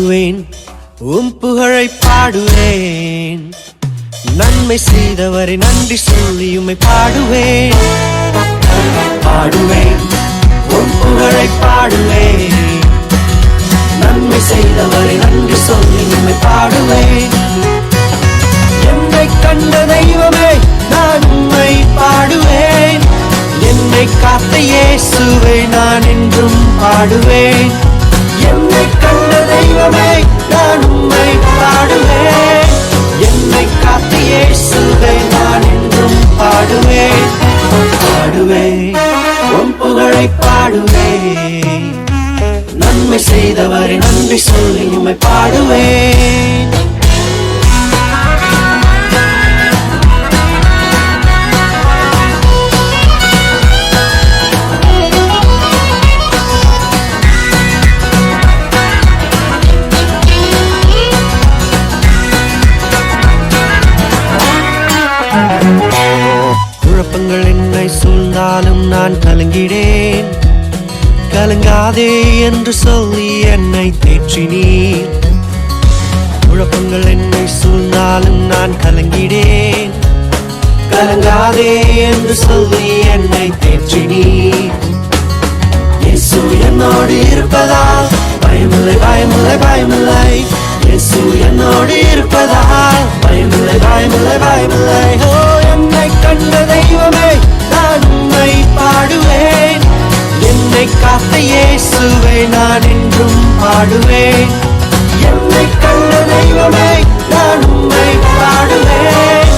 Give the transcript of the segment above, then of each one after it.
பாடுவேன், உம் புகழை பாடுவேன். நன்மை செய்தவரை நன்றி சொல்லி உம்மை பாடுவேன். பாடுவேன், உம் புகழை பாடுவேன். நன்மை செய்தவரை நன்றி சொல்லி உம்மை பாடுவேன். என்னை கண்ட தெய்வமே நான் உம்மை பாடுவேன். என்னை காத்த இயேசுவை நான் என்றும் பாடுவேன். என்னை கண்ட தெய்வமே நான் உம்மை பாடுவேன். என்னை காத்த இயேசுவை நான் என்றும் பாடுவேன். பாடுவேன், உம் புகழை பாடுவேன். நன்மை செய்தவரை நன்றி சொல்லி உம்மை பாடுவேன். குழப்பங்கள் என்னை சூழ்ந்தாலும் நான் கலங்கிடேன். கலங்காதே என்று சொல்லி என்னை தேற்றினீர். குழப்பங்கள் என்னை சூழ்ந்தாலும் நான் கலங்கிடேன். கலங்காதே என்று சொல்லி என்னை தேற்றினீர். இயேசு என்னோடு இருப்பதால் பயமில்லை, பயமில்லை, பயமில்லை. இயேசு என்னோடு இருப்பதால் பயமில்லை, பயமில்லை, பயமில்லை. ஓ, என்னை கண்ட தெய்வமே நான் உம்மை பாடுவேன். என்னை காத்த இயேசுவை நான் என்றும் பாடுவேன். என்னை கண்ட தெய்வமே நான் உம்மை பாடுவேன்.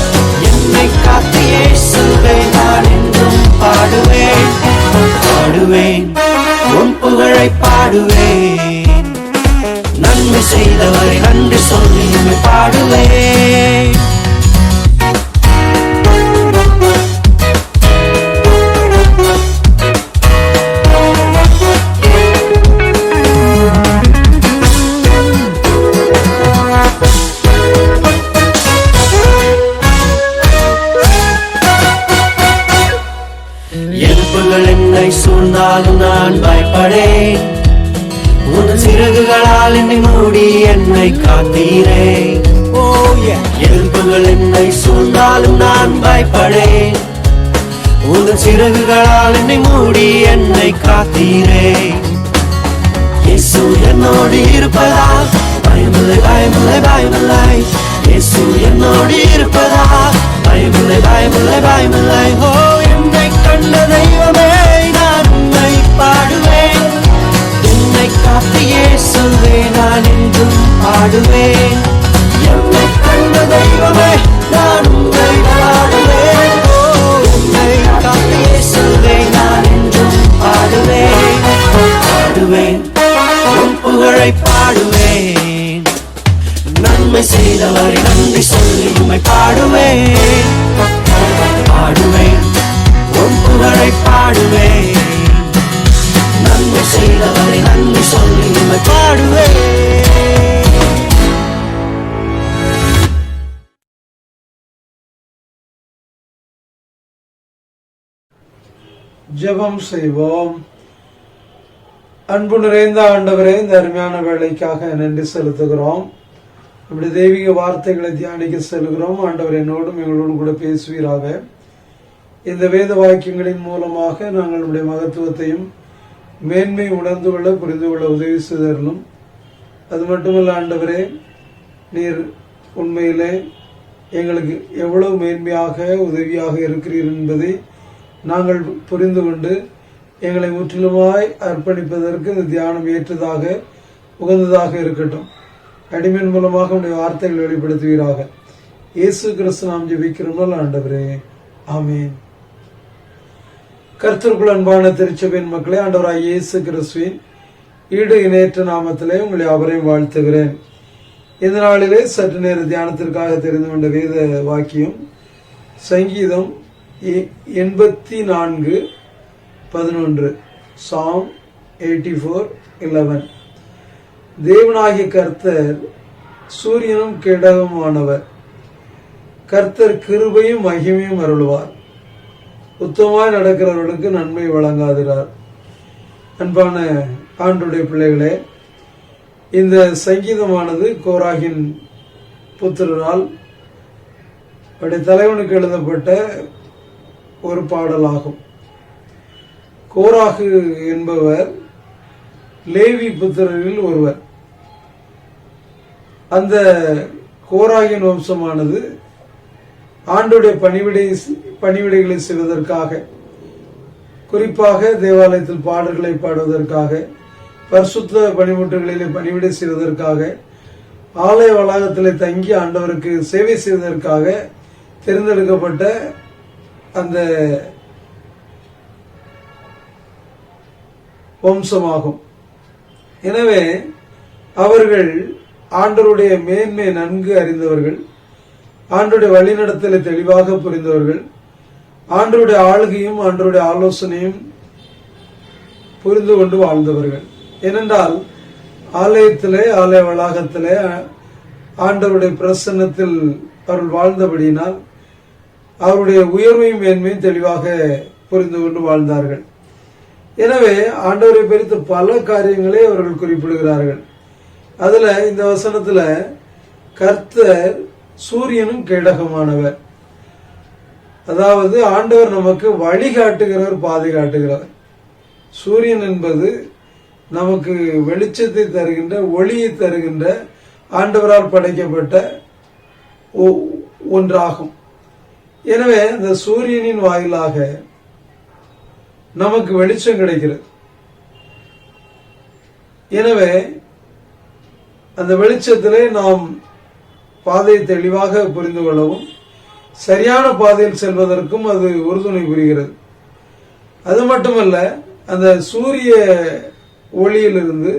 என்னை காத்த இயேசுவை நான் என்றும் பாடுவேன். பாடுவேன், உம் புகழை பாடுவேன். நன்மை செய்தவரை நன்றி சொல்லி உம்மை பாடுவேன். எதிர்ப்புகள் என்னை சூழ்ந்தாலும் நான் பயப்படேன். உன் சிறகுகளால் என்னை மூடி என்னை காத்தீரே. எதிர்ப்புகள் என்னை சூழ்ந்தாலும் நான் பயப்படேன். உன் சிறகுகளால் என்னை மூடி என்னை காத்தீரே. இயேசு என்னோடு இருப்பதால் பயமில்லை, பயமில்லை, பயமில்லை. இயேசு என்னோடு இருப்பதால் பயமில்லை, பயமில்லை, பயமில்லை. ஓ, என்னை கண்ட தெய்வமே நான் உம்மை பாடுவேன். என்னை காத்த இயேசுவே நான் என்றும் பாடுவேன். என்னை கண்ட தெய்வமே நான் உம்மை பாடுவேன். ஓ, என்னை காத்த இயேசுவே நான் என்றும் பாடுவேன். பாடுவேன், உம் புகழை பாடுவேன். நன்மை செய்தவரை நன்றி சொல்லி உம்மை பாடுவேன். பாடுவேன், உம் புகழை பாடுவேன். நன்மை செய்தவரை நன்றி சொல்லி உம்மை பாடுவேன். ஜெபம் செய்வோம். அன்பு நிறைந்த ஆண்டவரே, இந்த அருமையான வேலைக்காக நன்றி செலுத்துகிறோம். நம்முடைய தெய்வீக வார்த்தைகளை தியானிக்க செல்கிறோம். ஆண்டவர் என்னோடும் எங்களோடும் கூட பேசுவீராக. இந்த வேத வாக்கியங்களின் மூலமாக நாங்கள் நம்முடைய மகத்துவத்தையும் மேன்மை உணர்ந்து கொள்ள புரிந்து கொள்ள உதவி செய்தரலும். அது மட்டுமல்ல ஆண்டவரே, நீர் உண்மையிலே எங்களுக்கு எவ்வளவு மேன்மையாக உதவியாக இருக்கிறீர் என்பதை நாங்கள் புரிந்து கொண்டு எங்களை முற்றிலுமாய் அர்ப்பணிப்பதற்கு இந்த தியானம் ஏற்றதாக உகந்ததாக இருக்கட்டும். அடிமையின் மூலமாக உடைய வார்த்தைகள் வெளிப்படுத்துவீராக. இயேசு கிறிஸ்து நாம் ஜெபிக்கிறோம் ஆண்டவரே, ஆமீன். கர்த்தருக்குள் அன்பான திருச்சபையின் மக்களே, ஆண்டவராய் இயேசு கிறிஸ்துவின் ஈடு இணையற்ற நாமத்திலே உங்களை அவரையும் வாழ்த்துகிறேன். இந்த நாளிலே சற்று நேர தியானத்திற்காக தெரிந்து கொண்ட வேத வாக்கியம் சங்கீதம் 84:11. Psalm 84:11. தேவனாகிய கர்த்தர் சூரியனும் கேடகமானவர். கர்த்தர் கிருபையும் மகிமையும் அருள்வார். உத்தமமாய் நடக்கிறவர்களுக்கு நன்மை வழங்காதிரார். அன்பான ஆண்டுடைய பிள்ளைகளே, இந்த சங்கீதமானது கோராகின் புத்திரரால் அவருடைய தலைவனுக்கு எழுதப்பட்ட ஒரு பாடலாகும். கோராகு என்பவர் லேவி புத்திரரில் ஒருவர். அந்த கோராகின் வம்சமானது ஆண்டுடைய பணிவிடைகளை செய்வதற்காக, குறிப்பாக தேவாலயத்தில் பாடல்களை பாடுவதற்காக, பரிசுத்த பணிமுட்டுகளிலே பணிவிடை செய்வதற்காக, ஆலய வளாகத்திலே தங்கி ஆண்டவருக்கு சேவை செய்வதற்காக தேர்ந்தெடுக்கப்பட்ட அந்த வம்சமாகும். எனவே அவர்கள் ஆண்டவருடைய மேன்மை நன்கு அறிந்தவர்கள், ஆண்டவருடைய வழிநடத்தலை தெளிவாக புரிந்தவர்கள், ஆண்டவருடைய ஆளுகையும் ஆண்டவருடைய ஆலோசனையும் புரிந்து கொண்டு வாழ்ந்தவர்கள். ஏனென்றால் ஆலயத்திலே, ஆலய வளாகத்திலே ஆண்டவருடைய பிரசன்னத்தில் அவர்கள் வாழ்ந்தபடியினால் அவருடைய உயர்வையும் மேன்மையும் தெளிவாக புரிந்து கொண்டு வாழ்ந்தார்கள். எனவே ஆண்டவரை குறித்து பல காரியங்களை அவர்கள் குறிப்பிடுகிறார்கள். அதுல இந்த வசனத்துல கர்த்தர் சூரியனும் கேடகமானவர், அதாவது ஆண்டவர் நமக்கு வழிகாட்டுகிறவர், பாதுகாட்டுகிறவர். சூரியன் என்பது நமக்கு வெளிச்சத்தை தருகின்ற, ஒளியை தருகின்ற ஆண்டவரால் படைக்கப்பட்ட ஒன்றாகும். எனவே இந்த சூரியனின் வாயிலாக நமக்கு வெளிச்சம் கிடைக்கிறது. எனவே அந்த வெளிச்சத்திலே நாம் பாதையை தெளிவாக புரிந்து கொள்ளவும், சரியான பாதையில் செல்வதற்கும் அது உறுதுணை புரிகிறது. அது மட்டுமல்ல, அந்த சூரிய ஒளியிலிருந்து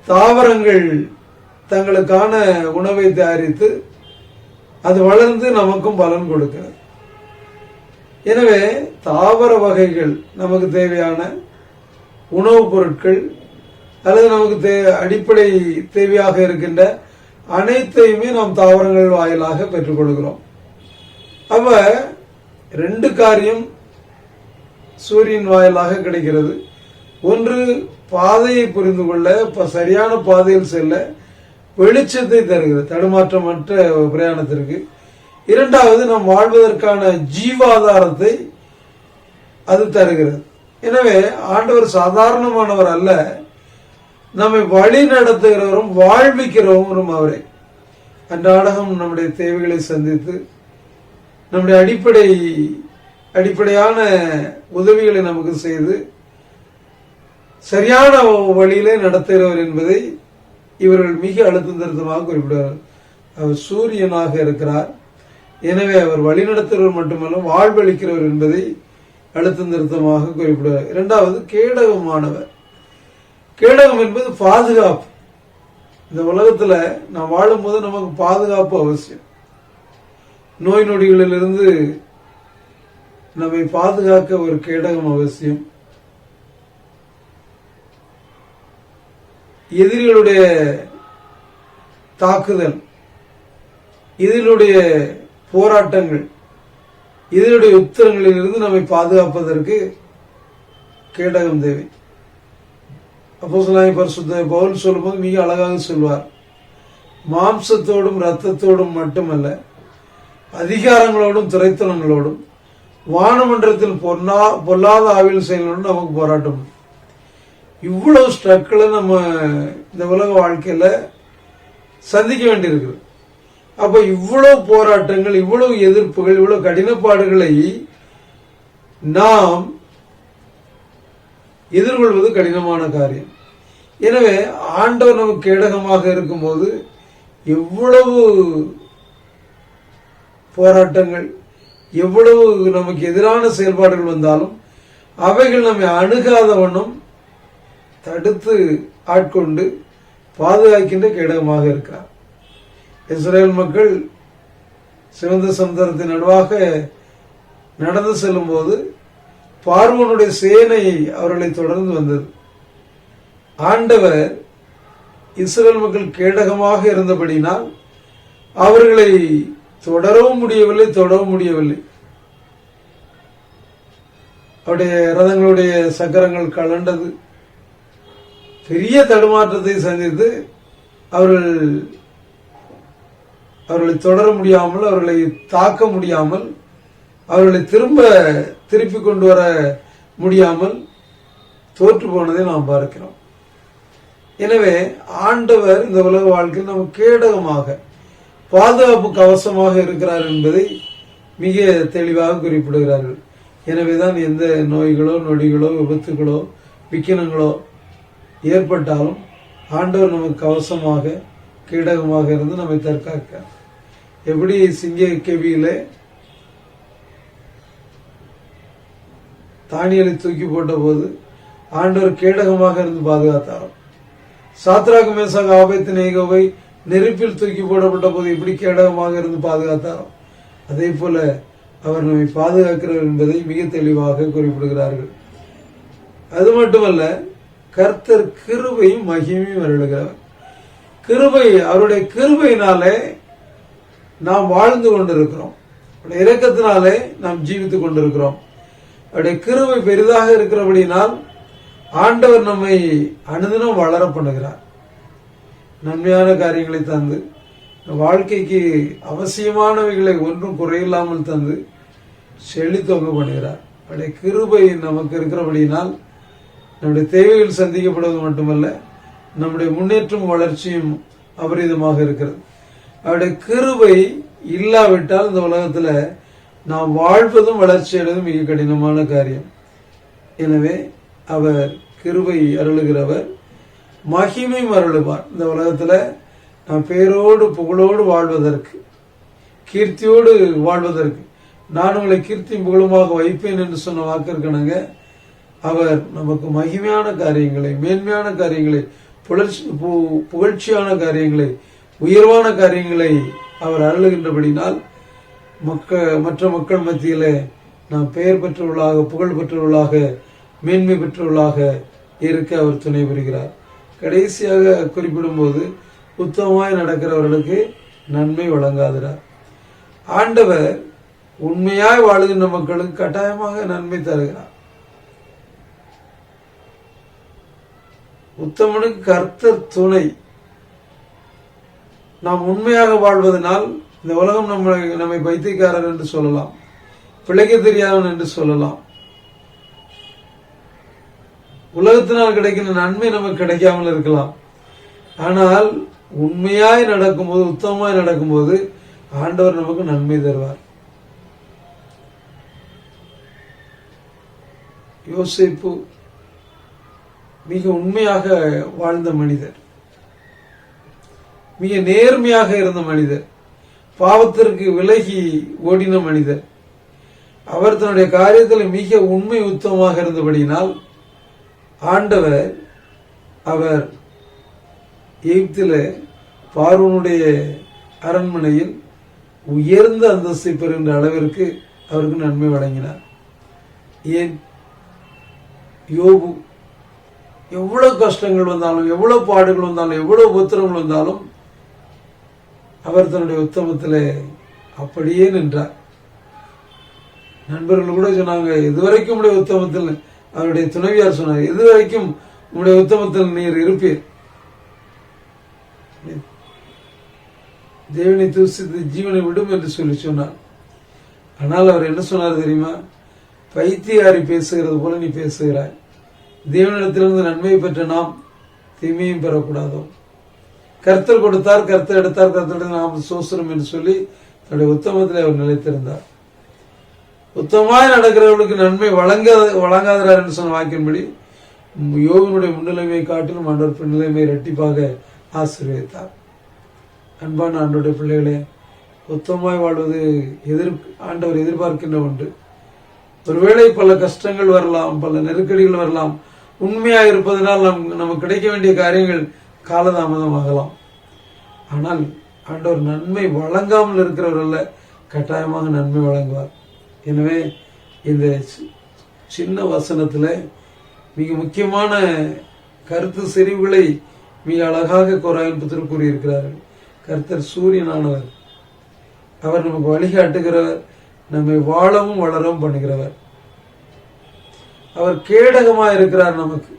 தாவரங்கள் தங்களுக்கான உணவை தயாரித்து அது வளர்ந்து நமக்கும் பலன் கொடுக்கிறது. எனவே தாவர வகைகள் நமக்கு தேவையான உணவுப் பொருட்கள் அல்லது நமக்கு அடிப்படை தேவையாக இருக்கின்ற அனைத்தையுமே நாம் தாவரங்கள் வாயிலாக பெற்றுக்கொள்கிறோம். அப்ப ரெண்டு காரியம் சூரியன் வாயிலாக கிடைக்கிறது. ஒன்று, பாதையை புரிந்து கொள்ள, சரியான பாதையில் செல்ல வெளிச்சத்தை தருகிறது, தடுமாற்றமற்ற பிரயாணத்திற்கு. இரண்டாவது, நாம் வாழ்வதற்கான ஜீவாதாரத்தை அது தருகிறது. எனவே ஆண்டவர் சாதாரணமானவர் அல்ல, நம்மை வழி நடத்துகிறவரும் வாழ்விக்கிறவரும் அவரே. அன்றாடம் நம்முடைய தேவைகளை சந்தித்து நம்முடைய அடிப்படையான உதவிகளை நமக்கு செய்து சரியான வழியிலே நடத்துகிறவர் என்பதை இவர்கள் மிக அழுத்தம் திருத்தமாக குறிப்பிடுவார்கள். அவர் சூரியனாக இருக்கிறார், எனவே அவர் வழிநடத்துகிறவர் மட்டுமல்ல வாழ்வளிக்கிறவர் என்பதை அழுத்தம் திருத்தமாக குறிப்பிடுவார். இரண்டாவது, கேடகமானவர். கேடகம் என்பது பாதுகாப்பு. இந்த உலகத்துல நாம் வாழும் போது நமக்கு பாதுகாப்பு அவசியம். நோய் நொடிகளிலிருந்து நம்மை பாதுகாக்க ஒரு கேடகம் அவசியம். எதிரிகளுடைய தாக்குதல், இதனுடைய போராட்டங்கள், இதனுடைய யுத்தங்களில் இருந்து நம்மை பாதுகாப்பதற்கு கேடகம் தேவை. அப்போஸ்தலனாகிய பரிசுத்த பவுல் சொல்லும்போது மிக அழகாக சொல்வார், மாம்சத்தோடும் இரத்தத்தோடும் மட்டுமல்ல, அதிகாரங்களோடும் திரைத்தலங்களோடும் வானமன்றத்தில் பொல்லாத ஆவியில் செயலோடும் நமக்கு போராட்டம். இவ்வளவு ஸ்ட்ரக்களை நம்ம இந்த உலக வாழ்க்கையில சந்திக்க வேண்டியிருக்கு. அப்ப இவ்வளவு போராட்டங்கள், இவ்வளவு எதிர்ப்புகள், இவ்வளவு கடினப்பாடுகளை நாம் எதிர்கொள்வது கடினமான காரியம். எனவே ஆண்டவர் நமக்கு கேடகமாக இருக்கும்போது எவ்வளவு போராட்டங்கள், எவ்வளவு நமக்கு எதிரான செயல்பாடுகள் வந்தாலும் அவைகள் நம்மை அணுகாத வண்ணம் தடுத்து ஆட்கொண்டு பாதுகாக்கின்ற கேடகமாக இருக்கிறார். இஸ்ரேல் மக்கள் சிவந்த சமுத்திரத்தின் நடுவாக நடந்து செல்லும் போது பார்வோனுடைய சேனை அவர்களை தொடர்ந்து வந்தது. ஆண்டவர் இஸ்ரேல் மக்கள் கேடகமாக இருந்தபடினால் அவர்களை தொடரவும் முடியவில்லை. அவருடைய ரதங்களுடைய சக்கரங்கள் கலண்டது, பெரிய தடுமாற்றத்தை சந்தித்து அவர்களை தொடர முடியாமல், அவர்களை தாக்க முடியாமல், அவர்களை திருப்பி கொண்டு வர முடியாமல் தோற்று போனதை நாம் பார்க்கிறோம். எனவே ஆண்டவர் இந்த உலக வாழ்க்கையில் நமக்கு கேடகமாக, பாதுகாப்பு கவசமாக இருக்கிறார் என்பதை மிக தெளிவாக குறிப்பிடுகிறார்கள். எனவேதான் எந்த நோய்களோ, நொடிகளோ, விபத்துகளோ, விக்கினங்களோ ஏற்பட்டாலும் ஆண்டவர் நமக்கு கவசமாக, கீடகமாக இருந்து நம்மை தற்காக்க. எப்படி சிங்க கெவியிலே தானியலை தூக்கி போட்ட போது ஆண்டவர் கேடகமாக இருந்து பாதுகாத்தாரோ, சாத்ராக் மேசாக் ஆபேத்நேகோவை நெருப்பில் தூக்கி போடப்பட்ட போது எப்படி கேடகமாக இருந்து பாதுகாத்தாரோ, அதே போல அவர் நம்மை பாதுகாக்கிறார் என்பதை மிக தெளிவாக குறிப்பிடுகிறார்கள். அது மட்டுமல்ல, கர்த்தர் கிருபையும் மகிமையும் அருளுகிறவர். அவருடைய கிருபையினாலே நாம் வாழ்ந்து கொண்டிருக்கிறோம். அவருடைய இரக்கத்தினாலே நாம் ஜீவித்துக் கொண்டிருக்கிறோம். அவருடைய கிருபை பெரிதாக இருக்கிறபடினால் ஆண்டவர் நம்மை அனுதினம் வளர பண்ணுகிறார். நன்மையான காரியங்களை தந்து, வாழ்க்கைக்கு அவசியமானவைகளை ஒன்றும் குறையில்லாமல் தந்து செழித்தொங்க பண்ணுகிறார். அவருடைய கிருபை நமக்கு இருக்கிறபடினால் நம்முடைய தேவைகள் சந்திக்கப்படுவது மட்டுமல்ல, நம்முடைய முன்னேற்றம் வளர்ச்சியும் அபரிதமாக இருக்கிறது. அவருடைய கிருபை இல்லாவிட்டால் இந்த உலகத்துல நாம் வாழ்வதும் வளர்ச்சி அடைவதும் மிக கடினமான காரியம். எனவே அவர் கிருபை அருளுகிறவர், மகிமை அருளுவார். இந்த உலகத்துல நாம் பேரோடு புகழோடு வாழ்வதற்கு, கீர்த்தியோடு வாழ்வதற்கு, நான் உங்களை கீர்த்தி புகழுமாக வைப்பேன் என்று சொன்ன வாக்கிற்கனங்க அவர் நமக்கு மகிமையான காரியங்களை, மேன்மையான காரியங்களை, புகழ்ச்சியான காரியங்களை, உயர்வான காரியங்களை அவர் அருளுகின்றபடினால் மற்ற மக்கள் மத்தியிலே நாம் பெயர் பெற்றவர்களாக, புகழ் பெற்றவர்களாக, மேன்மை பெற்றவர்களாக இருக்க அவர் துணை புரிகிறார். கடைசியாக குறிப்பிடும் போது, உத்தமமாய் நடக்கிறவர்களுக்கு நன்மை வழங்காதிரார். ஆண்டவர் உண்மையாய் வாழுகின்ற மக்களுக்கு கட்டாயமாக நன்மை தருகிறார். உத்தமனுக்கு கர்த்தர் துணை. நாம் உண்மையாக வாழ்வதனால் இந்த உலகம் நம்மை பைத்தியக்காரர் என்று சொல்லலாம், பிழைக்க தெரியாதவன் என்று சொல்லலாம். உலகத்தினால் கிடைக்கின்ற நன்மை நமக்கு கிடைக்காமல் இருக்கலாம். ஆனால் உண்மையாய் நடக்கும்போது, உத்தமமாய் நடக்கும்போது ஆண்டவர் நமக்கு நன்மை தருவார். யோசேப்பு மிக உண்மையாக வாழ்ந்த மனிதர், மிக நேர்மையாக இருந்த மனிதர், பாவத்திற்கு விலகி ஓடின மனிதர். அவர் தன்னுடைய காரியத்தில் மிக உண்மை உத்தமமாக இருந்தபடியினால் ஆண்டவர் அவர் எகிப்திலே பார்வோனுடைய அரண்மனையில் உயர்ந்த அந்தஸ்தை பெறுகின்ற அளவிற்கு அவருக்கு நன்மை வழங்கினார். ஏன்? யோபு எவ்வளவு கஷ்டங்கள் வந்தாலும், எவ்வளவு பாடுகள் வந்தாலும், எவ்வளவு உத்தரவுகள் வந்தாலும் அவர் தன்னுடைய உத்தமத்திலே அப்படியே நின்றார். நண்பர்கள் கூட சொன்னாங்க, இதுவரைக்கும் உடைய உத்தமத்தில், அவருடைய துணைவியார் சொன்னார், இதுவரைக்கும் உடைய உத்தமத்தில் நீர் இருப்பீர், தேவனை தூசித்து ஜீவனை விடும் என்று சொல்லி சொன்னார். ஆனால் அவர் என்ன சொன்னார் தெரியுமா? பைத்தியாரி பேசுகிறது போல நீ பேசுகிறாய். தேவனிடத்திலிருந்து நன்மையை பெற்ற நாம் தீமையும் பெறக்கூடாதோ? கர்த்தர் கொடுத்தார், கர்த்தர் எடுத்தார், கர்த்தர் நாம் சோசனம் என்று சொல்லி தன்னுடைய உத்தமத்தில் அவர் நிலைத்திருந்தார். உத்தமாய் நடக்கிறவர்களுக்கு நன்மை வழங்காதார் என்று சொன்ன வாக்கின்படி யோகனுடைய முன்னிலைமையை காட்டிலும் ஆண்டவர் பின்னிலைமை இரட்டிப்பாக ஆசீர்வதித்தார். அன்பான ஆண்டவருடைய பிள்ளைகளே, உத்தமாய் வாழ்வது ஆண்டவர் எதிர்பார்க்கின்ற ஒன்று. ஒருவேளை பல கஷ்டங்கள் வரலாம், பல நெருக்கடிகள் வரலாம். உண்மையாக இருப்பதனால் நமக்கு கிடைக்க வேண்டிய காரியங்கள் காலதாமதமாகலாம். ஆனால் ஆண்டவர் நன்மை வழங்காமல் இருக்கிறவர்கள கட்டாயமாக நன்மை வழங்குவார். எனவே இந்த சின்ன வசனத்தில் மிக முக்கியமான கருத்து செறிவுகளை மிக அழகாக கோராயின் புத்தர் கூறியிருக்கிறார்கள். கர்த்தர் சூரியனானவர், அவர் நமக்கு வழிகாட்டுகிறவர், நம்மை வாழவும் வளரவும் பண்ணுகிறவர். அவர் கேடகமாக இருக்கிறார். நமக்கு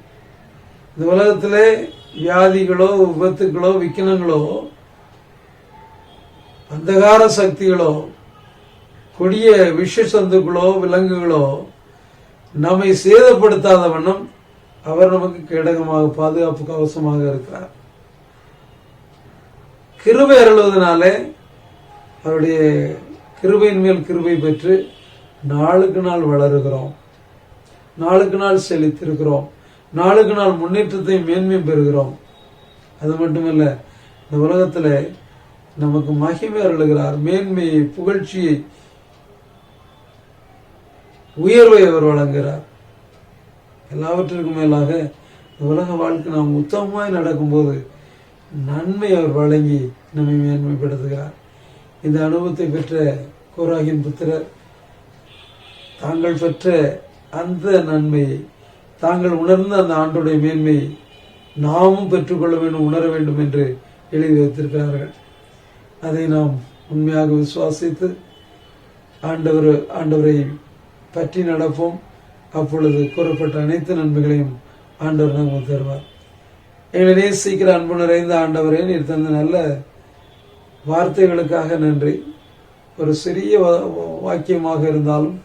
இந்த உலகத்திலே வியாதிகளோ, விபத்துகளோ, விக்கினங்களோ, அந்தகார சக்திகளோ, கொடிய விஷ சந்துக்களோ, விலங்குகளோ நம்மை சேதப்படுத்தாத வண்ணம் அவர் நமக்கு கேடகமாக, பாதுகாப்பு கவசமாக இருக்கிறார். கிருபை அருள்வதனாலே அவருடைய கிருபையின் மேல் கிருபை பெற்று நாளுக்கு நாள் வளருகிறோம், நாளுக்கு நாள் செழித்திருக்கிறோம், நாளுக்கு நாள் முன்னேற்றத்தை மேன்மை பெறுகிறோம். அது மட்டுமல்ல, இந்த உலகத்துல நமக்கு மகிமை அருளுகிறார், மேன்மையை, புகழ்ச்சியை, உயர்வை அவர் வழங்குகிறார். எல்லாவற்றிற்கும் மேலாக உலக வாழ்க்கை நாம் உத்தமமாய் நடக்கும்போது நன்மை அவர் வழங்கி நம்மை மேன்மைப்படுத்துகிறார். இந்த அனுபவத்தை பெற்ற கோராகின் புத்திரர் தாங்கள் பெற்ற அந்த நன்மையை, தாங்கள் உணர்ந்த அந்த ஆண்டுடைய மேன்மையை நாமும் பெற்றுக்கொள்ள வேண்டும், உணர வேண்டும் என்று எழுதி வைத்திருக்கிறார்கள். அதை நாம் உண்மையாக விசுவாசித்து ஆண்டவரை பற்றி நடப்போம். அப்பொழுது கூறப்பட்ட அனைத்து நன்மைகளையும் ஆண்டவர் நமக்கு தருவார். எங்களை நேசிக்கிற அன்பு நிறைந்த ஆண்டவரே, நீர் தந்த நல்ல வார்த்தைகளுக்காக நன்றி. ஒரு சிறிய வாக்கியமாக இருந்தாலும்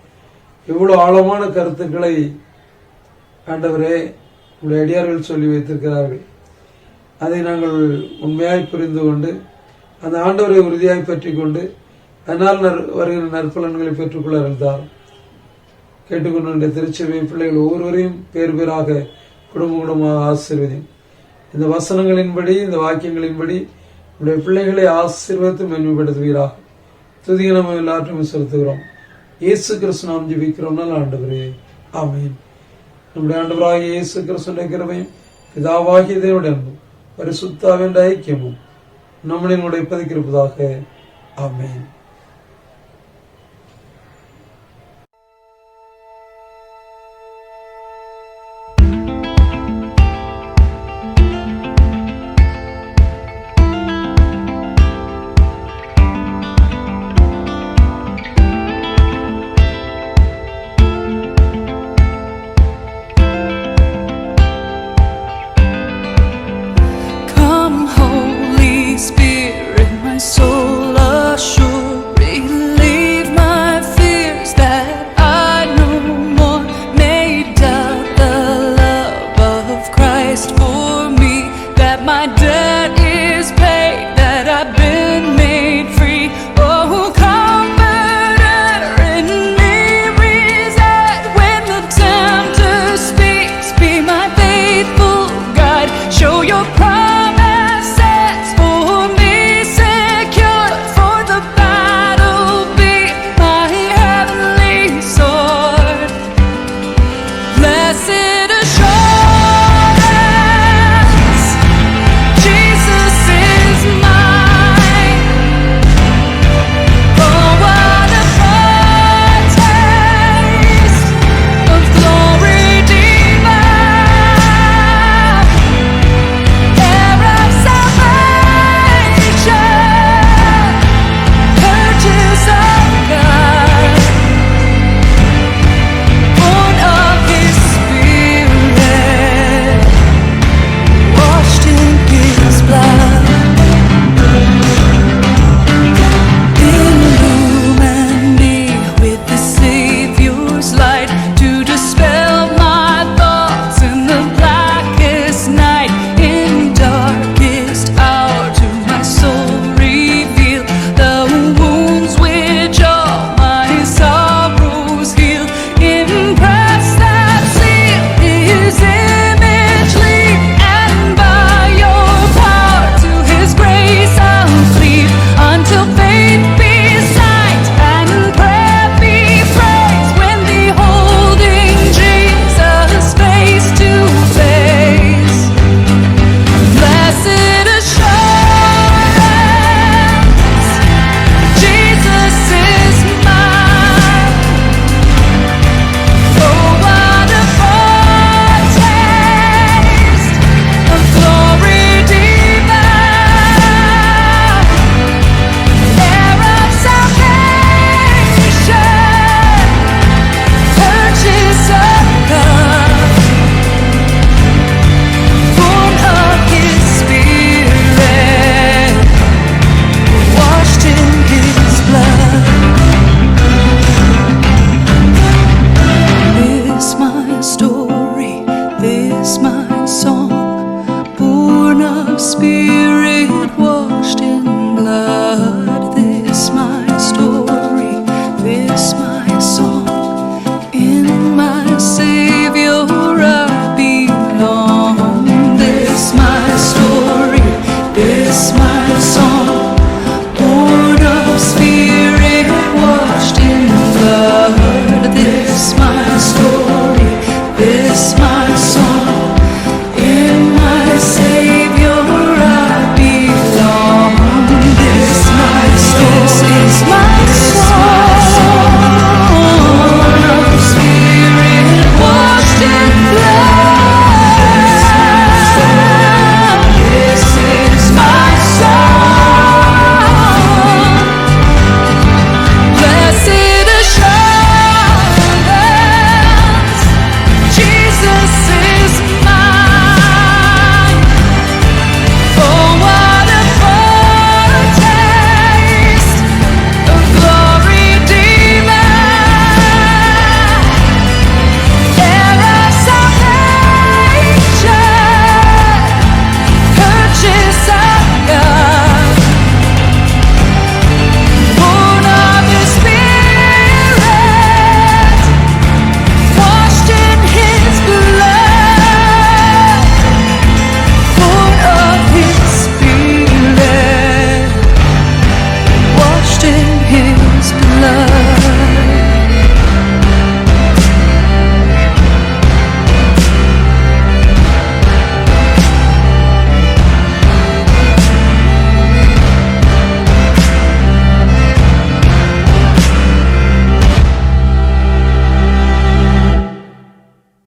இவ்வளவு ஆழமான கருத்துக்களை ஆண்டவரே உங்களுடைய அடியார்கள் சொல்லி வைத்திருக்கிறார்கள். அதை நாங்கள் உண்மையாய் புரிந்து கொண்டு அந்த ஆண்டவரை உறுதியாய் பற்றி கொண்டு அதனால் வருகிற நற்பலன்களை பெற்றுக்கொள்ள இருந்தார். கேட்டுக்கொண்ட திருச்சபை பிள்ளைகள் ஒவ்வொருவரையும் பேர் பேராக, குடும்ப குடும்பமாக ஆசீர்வதியும். இந்த வசனங்களின்படி, இந்த வாக்கியங்களின்படி உடைய பிள்ளைகளை ஆசீர்வதித்து மேன்மைப்படுத்துவீராக. துதிய நம்ம எல்லாற்றையும் செலுத்துகிறோம். இயேசு கிறிஸ்து நாம் ஜெபிக்கிறோம் நல்ல ஆண்டவரே, ஆமீன். நம்முடைய ஆண்டவராகிய இயேசு கிறிஸ்துவின் கிருபையும் பிதாவாகிய தேவனுடைய அன்பும் பரிசுத்த ஆவியின் ஐக்கியமும் நம்முடைய பதிக்கிருப்பதாக. ஆமீன்.